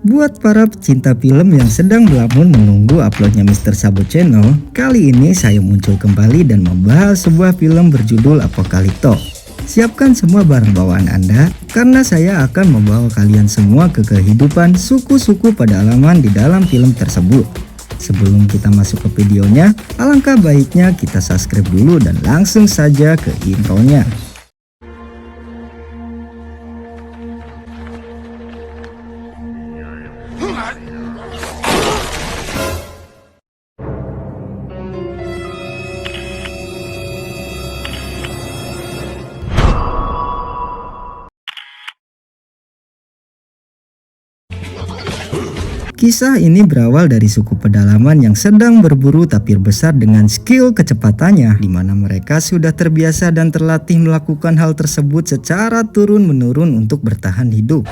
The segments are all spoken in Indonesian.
Buat para pecinta film yang sedang melamun menunggu uploadnya Mr. Sabo Channel, kali ini saya muncul kembali dan membahas sebuah film berjudul Apocalypto. Siapkan semua barang bawaan Anda, karena saya akan membawa kalian semua ke kehidupan suku-suku pedalaman di dalam film tersebut. Sebelum kita masuk ke videonya, alangkah baiknya kita subscribe dulu dan langsung saja ke intronya. Kisah ini berawal dari suku pedalaman yang sedang berburu tapir besar dengan skill kecepatannya, di mana mereka sudah terbiasa dan terlatih melakukan hal tersebut secara turun-menurun untuk bertahan hidup.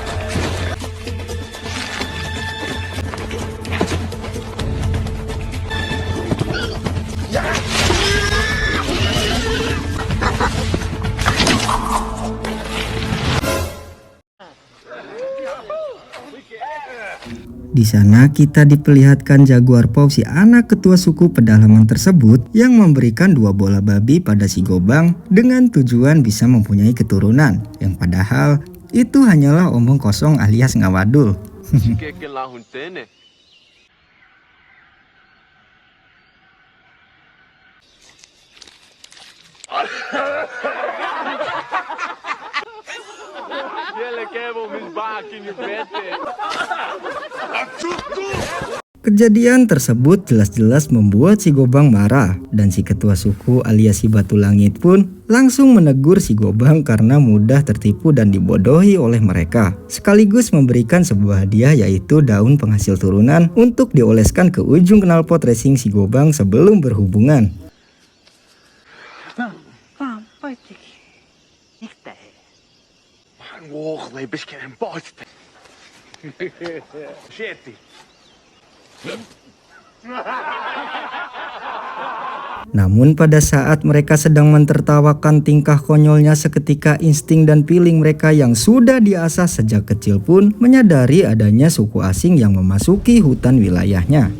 Di sana kita diperlihatkan Jaguar Paw, si anak ketua suku pedalaman tersebut, yang memberikan 2 bola babi pada si Gobang dengan tujuan bisa mempunyai keturunan, yang padahal itu hanyalah omong kosong alias ngawadul. Kejadian tersebut jelas-jelas membuat si Gobang marah, dan si ketua suku alias si Batu Langit pun langsung menegur si Gobang karena mudah tertipu dan dibodohi oleh mereka, sekaligus memberikan sebuah hadiah, yaitu daun penghasil turunan untuk dioleskan ke ujung knalpot racing si Gobang sebelum berhubungan. Namun pada saat mereka sedang mentertawakan tingkah konyolnya, seketika insting dan feeling mereka yang sudah diasah sejak kecil pun menyadari adanya suku asing yang memasuki hutan wilayahnya.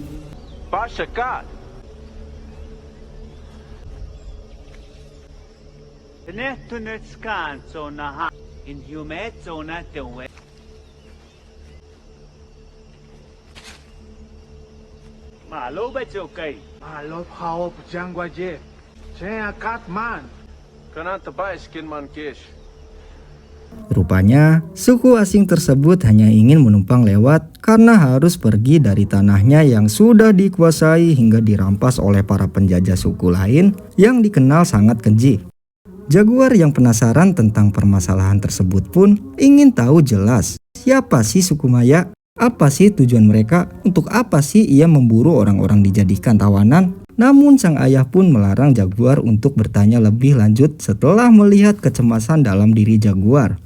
Rupanya, suku asing tersebut hanya ingin menumpang lewat karena harus pergi dari tanahnya yang sudah dikuasai hingga dirampas oleh para penjajah suku lain yang dikenal sangat keji. Jaguar yang penasaran tentang permasalahan tersebut pun ingin tahu jelas, siapa sih suku Maya? Apa sih tujuan mereka? Untuk apa sih ia memburu orang-orang dijadikan tawanan? Namun sang ayah pun melarang Jaguar untuk bertanya lebih lanjut setelah melihat kecemasan dalam diri Jaguar.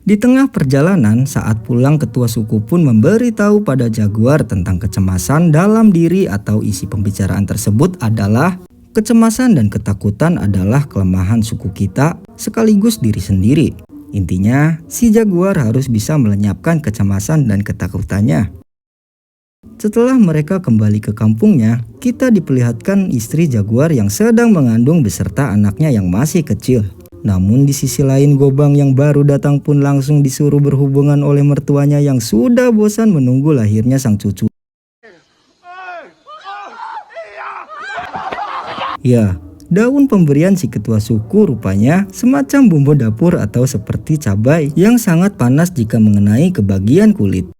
Di tengah perjalanan, saat pulang, ketua suku pun memberitahu pada Jaguar tentang kecemasan dalam diri, atau isi pembicaraan tersebut adalah kecemasan dan ketakutan adalah kelemahan suku kita sekaligus diri sendiri. Intinya, si Jaguar harus bisa melenyapkan kecemasan dan ketakutannya. Setelah mereka kembali ke kampungnya, kita diperlihatkan istri Jaguar yang sedang mengandung beserta anaknya yang masih kecil. Namun di sisi lain, Gobang yang baru datang pun langsung disuruh berhubungan oleh mertuanya yang sudah bosan menunggu lahirnya sang cucu. Ya, daun pemberian si ketua suku rupanya semacam bumbu dapur atau seperti cabai yang sangat panas jika mengenai ke bagian kulit.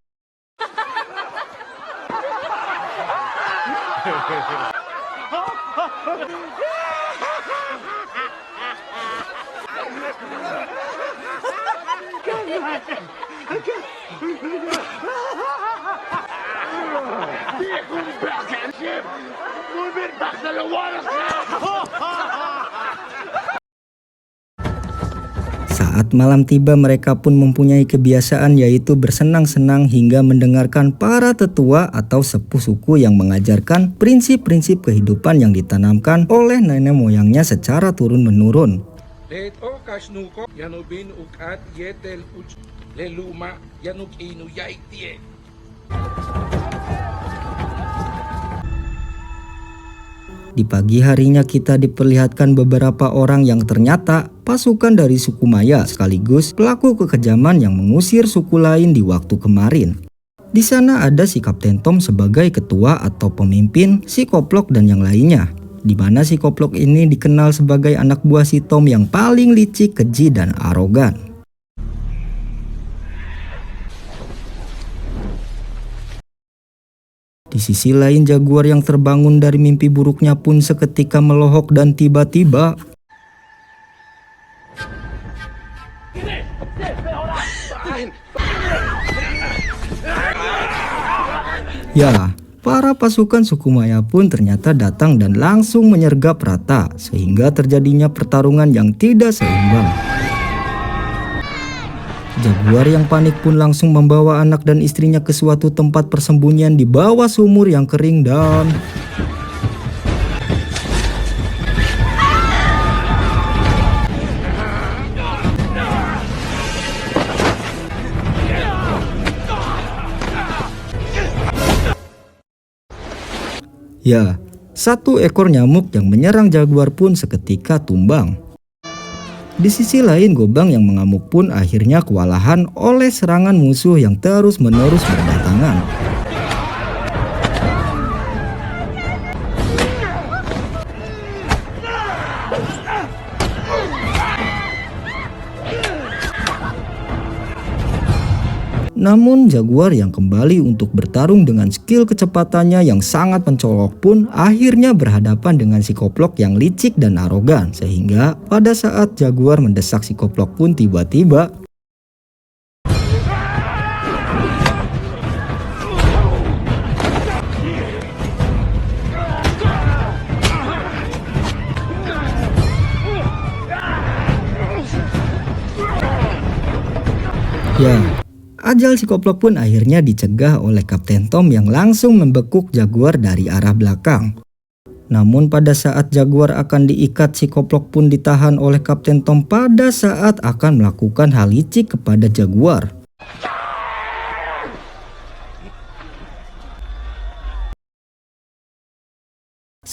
Saat malam tiba, mereka pun mempunyai kebiasaan yaitu bersenang-senang hingga mendengarkan para tetua atau sepuh suku yang mengajarkan prinsip-prinsip kehidupan yang ditanamkan oleh nenek moyangnya secara turun-menurun. Di pagi harinya kita diperlihatkan beberapa orang yang ternyata pasukan dari suku Maya sekaligus pelaku kekejaman yang mengusir suku lain di waktu kemarin. Di sana ada si Kapten Tom sebagai ketua atau pemimpin, si Koplok dan yang lainnya. Di mana si Koplok ini dikenal sebagai anak buah si Tom yang paling licik, keji dan arogan. Di sisi lain, Jaguar yang terbangun dari mimpi buruknya pun seketika melohok dan tiba-tiba ya, para pasukan suku Maya pun ternyata datang dan langsung menyergap rata sehingga terjadinya pertarungan yang tidak seimbang. Jaguar yang panik pun langsung membawa anak dan istrinya ke suatu tempat persembunyian di bawah sumur yang kering dan ya, satu ekor nyamuk yang menyerang Jaguar pun seketika tumbang. Di sisi lain, Gobang yang mengamuk pun akhirnya kewalahan oleh serangan musuh yang terus-menerus berdatangan. Namun Jaguar yang kembali untuk bertarung dengan skill kecepatannya yang sangat mencolok pun akhirnya berhadapan dengan si Koplok yang licik dan arogan. Sehingga pada saat Jaguar mendesak si Koplok pun tiba-tiba ya, ajal si Koplok pun akhirnya dicegah oleh Kapten Tom yang langsung membekuk Jaguar dari arah belakang. Namun pada saat Jaguar akan diikat, si Koplok pun ditahan oleh Kapten Tom pada saat akan melakukan hal licik kepada Jaguar.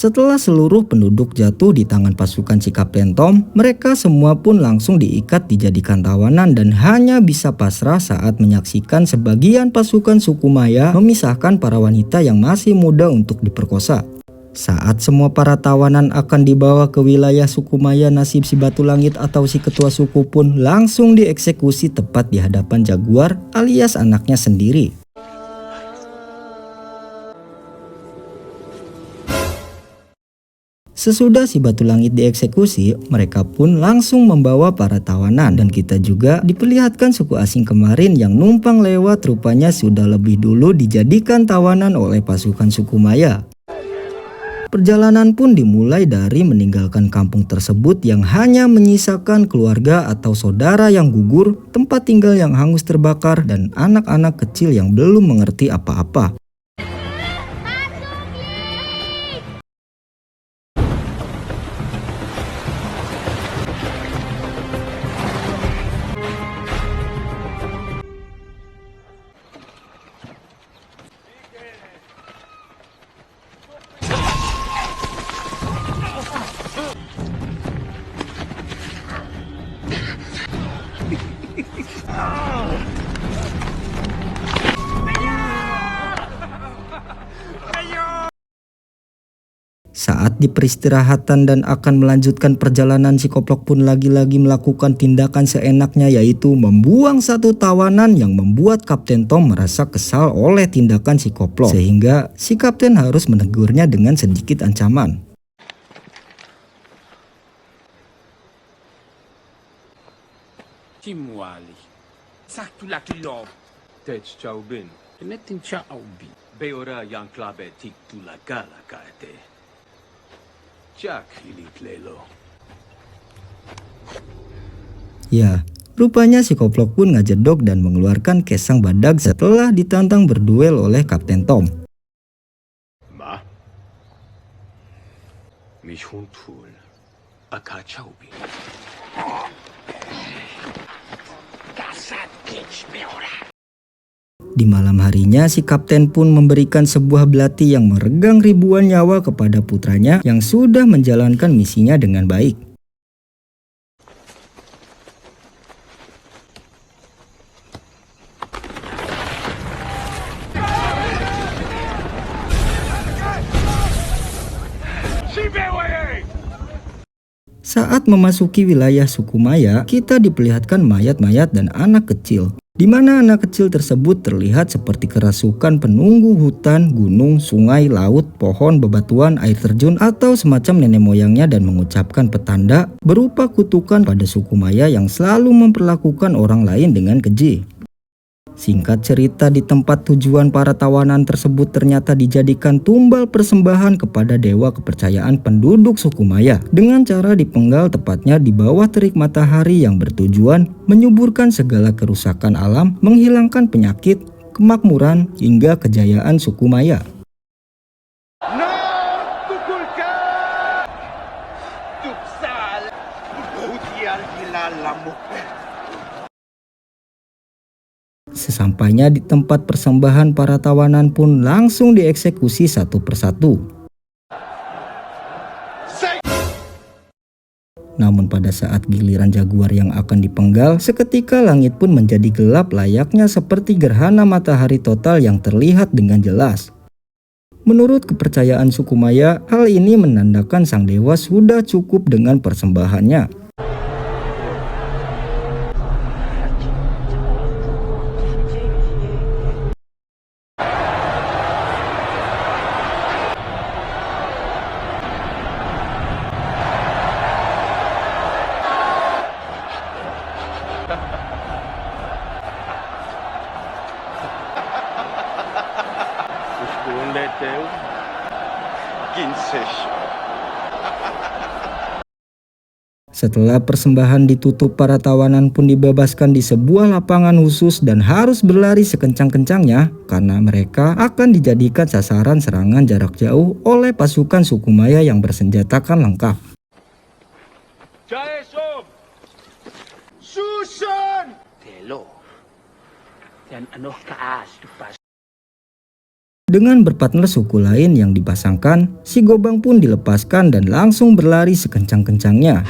Setelah seluruh penduduk jatuh di tangan pasukan si Kapten Tom, mereka semua pun langsung diikat dijadikan tawanan dan hanya bisa pasrah saat menyaksikan sebagian pasukan suku Maya memisahkan para wanita yang masih muda untuk diperkosa. Saat semua para tawanan akan dibawa ke wilayah suku Maya, nasib si Batu Langit atau si ketua suku pun langsung dieksekusi tepat di hadapan Jaguar alias anaknya sendiri. Sesudah si Batu Langit dieksekusi, mereka pun langsung membawa para tawanan dan kita juga diperlihatkan suku asing kemarin yang numpang lewat rupanya sudah lebih dulu dijadikan tawanan oleh pasukan suku Maya. Perjalanan pun dimulai dari meninggalkan kampung tersebut yang hanya menyisakan keluarga atau saudara yang gugur, tempat tinggal yang hangus terbakar, dan anak-anak kecil yang belum mengerti apa-apa. Saat di peristirahatan dan akan melanjutkan perjalanan, si Koplok pun lagi-lagi melakukan tindakan seenaknya, yaitu membuang satu tawanan yang membuat Kapten Tom merasa kesal oleh tindakan si Koplok. Sehingga si Kapten harus menegurnya dengan sedikit ancaman. Timwali. Satu laki lob. Tej Chaubin. Netin Chaubi. Beora yang klabe tik tulagala kaete. Jak hilit lelo. Ya, rupanya si Koplok pun ngajedok dan mengeluarkan kesang badak setelah ditantang berduel oleh Kapten Tom. Ma? Mishuntul. Aka Chaubin. Di malam harinya, si kapten pun memberikan sebuah belati yang meregang ribuan nyawa kepada putranya yang sudah menjalankan misinya dengan baik. Saat memasuki wilayah suku Maya, kita diperlihatkan mayat-mayat dan anak kecil, di mana anak kecil tersebut terlihat seperti kerasukan penunggu hutan, gunung, sungai, laut, pohon, bebatuan, air terjun, atau semacam nenek moyangnya dan mengucapkan petanda berupa kutukan pada suku Maya yang selalu memperlakukan orang lain dengan keji. Singkat cerita, di tempat tujuan para tawanan tersebut ternyata dijadikan tumbal persembahan kepada dewa kepercayaan penduduk suku Maya dengan cara dipenggal tepatnya di bawah terik matahari yang bertujuan menyuburkan segala kerusakan alam, menghilangkan penyakit, kemakmuran, hingga kejayaan suku Maya. Sesampainya di tempat persembahan, para tawanan pun langsung dieksekusi satu persatu. Namun pada saat giliran jaguar yang akan dipenggal, seketika langit pun menjadi gelap layaknya seperti gerhana matahari total yang terlihat dengan jelas. Menurut kepercayaan suku Maya, hal ini menandakan sang dewa sudah cukup dengan persembahannya. Setelah persembahan ditutup, para tawanan pun dibebaskan di sebuah lapangan khusus dan harus berlari sekencang-kencangnya karena mereka akan dijadikan sasaran serangan jarak jauh oleh pasukan suku Maya yang bersenjatakan lengkap. Dengan berpartner suku lain yang dipasangkan, si Gobang pun dilepaskan dan langsung berlari sekencang-kencangnya.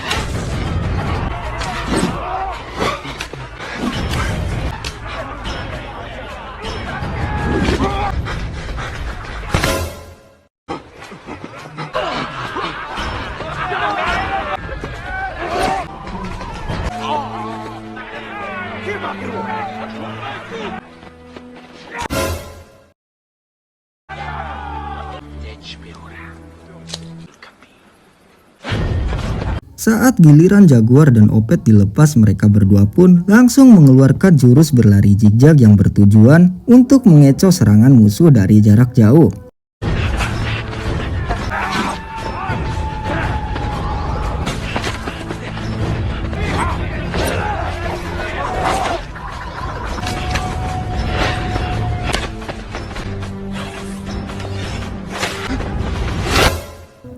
Saat giliran Jaguar dan Opet dilepas, mereka berdua pun langsung mengeluarkan jurus berlari zigzag yang bertujuan untuk mengecoh serangan musuh dari jarak jauh.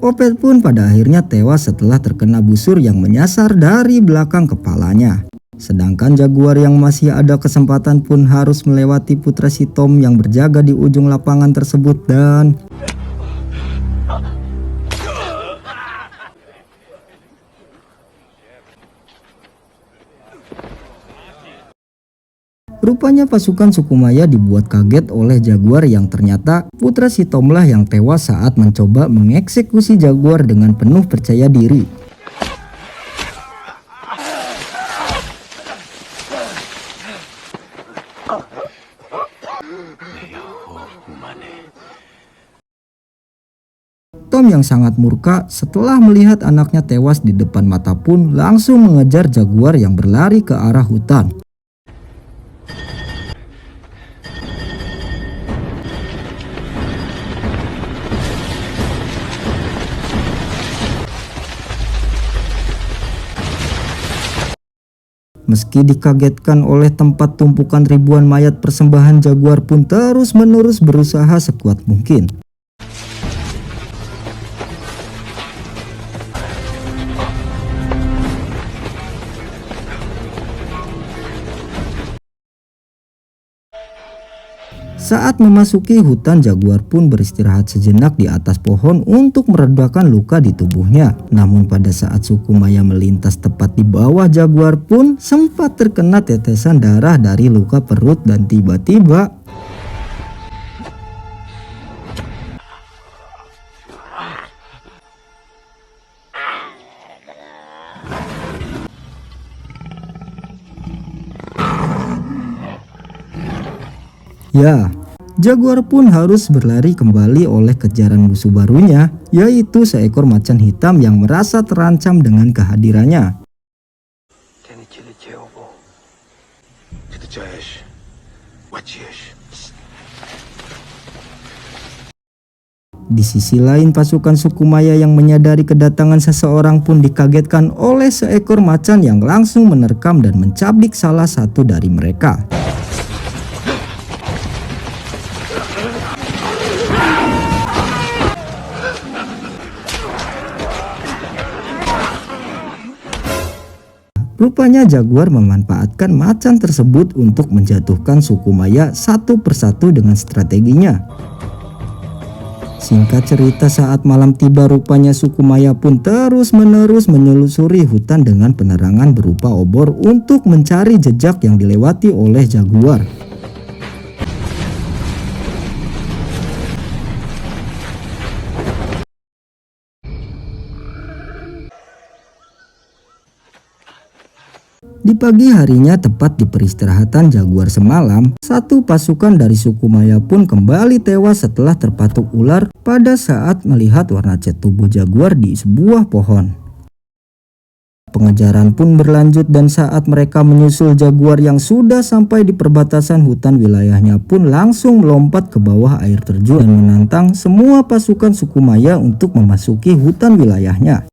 Opet pun pada akhirnya tewas setelah terkena busur yang menyasar dari belakang kepalanya. Sedangkan Jaguar yang masih ada kesempatan pun harus melewati putra si Tom yang berjaga di ujung lapangan tersebut dan rupanya pasukan suku Maya dibuat kaget oleh Jaguar yang ternyata putra si Tomlah yang tewas saat mencoba mengeksekusi Jaguar dengan penuh percaya diri. Tom yang sangat murka setelah melihat anaknya tewas di depan mata pun langsung mengejar Jaguar yang berlari ke arah hutan. Meski dikagetkan oleh tempat tumpukan ribuan mayat persembahan, Jaguar pun terus-menerus berusaha sekuat mungkin. Saat memasuki hutan, jaguar pun beristirahat sejenak di atas pohon untuk meredakan luka di tubuhnya. Namun pada saat Sukumaya melintas tepat di bawah jaguar pun sempat terkena tetesan darah dari luka perut dan tiba-tiba ya, jaguar pun harus berlari kembali oleh kejaran musuh barunya, yaitu seekor macan hitam yang merasa terancam dengan kehadirannya. Di sisi lain, pasukan Sukumaya yang menyadari kedatangan seseorang pun dikagetkan oleh seekor macan yang langsung menerkam dan mencabik salah satu dari mereka. Rupanya jaguar memanfaatkan macan tersebut untuk menjatuhkan Sukumaya satu persatu dengan strateginya. Singkat cerita, saat malam tiba rupanya Sukumaya pun terus-menerus menyelusuri hutan dengan penerangan berupa obor untuk mencari jejak yang dilewati oleh jaguar. Di pagi harinya, tepat di peristirahatan jaguar semalam, satu pasukan dari Sukumaya pun kembali tewas setelah terpatuk ular pada saat melihat warna cat tubuh jaguar di sebuah pohon. Pengejaran pun berlanjut dan saat mereka menyusul jaguar yang sudah sampai di perbatasan hutan wilayahnya pun langsung melompat ke bawah air terjun dan menantang semua pasukan Sukumaya untuk memasuki hutan wilayahnya.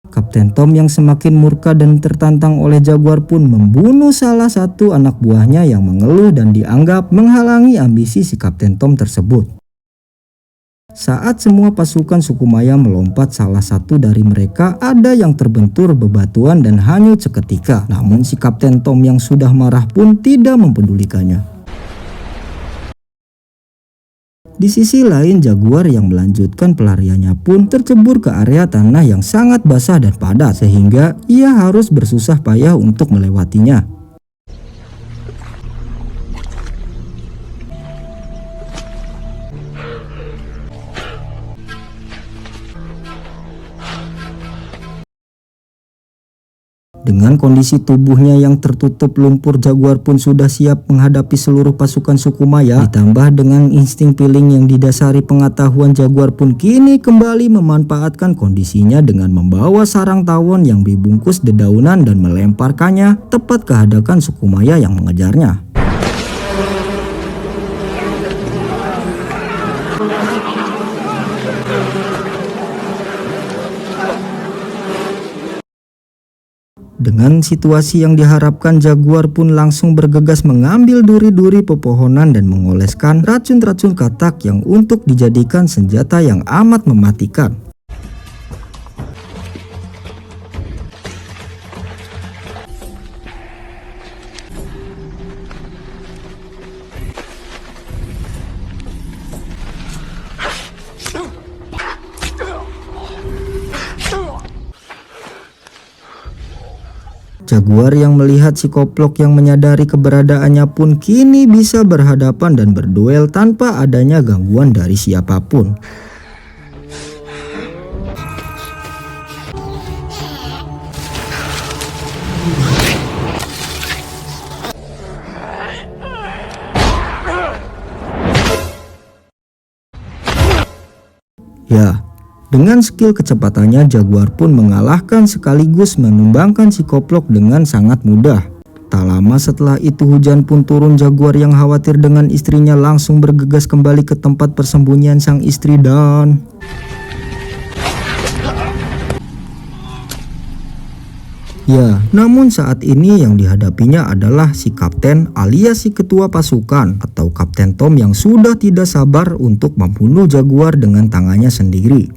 Kapten Tom yang semakin murka dan tertantang oleh jaguar pun membunuh salah satu anak buahnya yang mengeluh dan dianggap menghalangi ambisi si Kapten Tom tersebut. Saat semua pasukan Sukumaya melompat, salah satu dari mereka ada yang terbentur bebatuan dan hanyut seketika. Namun si Kapten Tom yang sudah marah pun tidak mempedulikannya. Di sisi lain, jaguar yang melanjutkan pelariannya pun tercebur ke area tanah yang sangat basah dan padat, sehingga ia harus bersusah payah untuk melewatinya. Dengan kondisi tubuhnya yang tertutup lumpur, jaguar pun sudah siap menghadapi seluruh pasukan Sukumaya. Ditambah dengan insting feeling yang didasari pengetahuan, jaguar pun kini kembali memanfaatkan kondisinya dengan membawa sarang tawon yang dibungkus dedaunan dan melemparkannya tepat ke hadapan Sukumaya yang mengejarnya. Dengan situasi yang diharapkan, jaguar pun langsung bergegas mengambil duri-duri pepohonan dan mengoleskan racun-racun katak yang untuk dijadikan senjata yang amat mematikan. Jaguar yang melihat si koplok yang menyadari keberadaannya pun kini bisa berhadapan dan berduel tanpa adanya gangguan dari siapapun. Ya, Dengan skill kecepatannya, Jaguar pun mengalahkan sekaligus menumbangkan si Koplok dengan sangat mudah. Tak lama setelah itu hujan pun turun. Jaguar yang khawatir dengan istrinya langsung bergegas kembali ke tempat persembunyian sang istri dan... Ya, namun saat ini yang dihadapinya adalah si kapten alias si ketua pasukan atau Kapten Tom yang sudah tidak sabar untuk membunuh Jaguar dengan tangannya sendiri.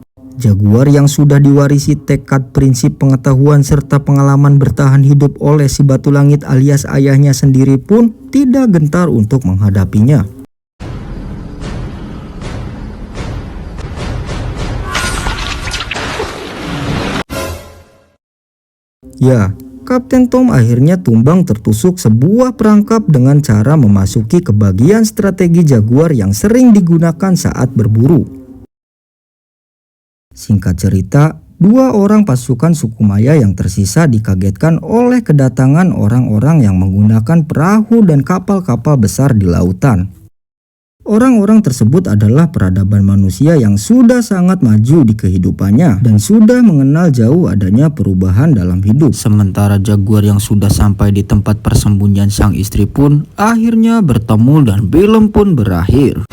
Jaguar yang sudah diwarisi tekad, prinsip, pengetahuan, serta pengalaman bertahan hidup oleh si Batu Langit alias ayahnya sendiri pun tidak gentar untuk menghadapinya. Ya, Kapten Tom akhirnya tumbang tertusuk sebuah perangkap dengan cara memasuki ke bagian strategi Jaguar yang sering digunakan saat berburu. Singkat cerita, dua orang pasukan suku Maya yang tersisa dikagetkan oleh kedatangan orang-orang yang menggunakan perahu dan kapal-kapal besar di lautan. Orang-orang tersebut adalah peradaban manusia yang sudah sangat maju di kehidupannya dan sudah mengenal jauh adanya perubahan dalam hidup. Sementara Jaguar yang sudah sampai di tempat persembunyian sang istri pun akhirnya bertemu dan film pun berakhir.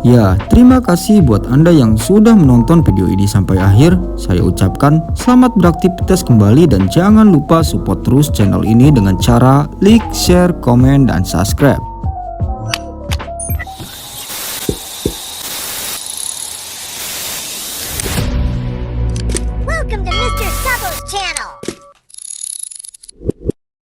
Ya, terima kasih buat Anda yang sudah menonton video ini sampai akhir. Saya ucapkan selamat beraktivitas kembali dan jangan lupa support terus channel ini dengan cara like, share, komen, dan subscribe.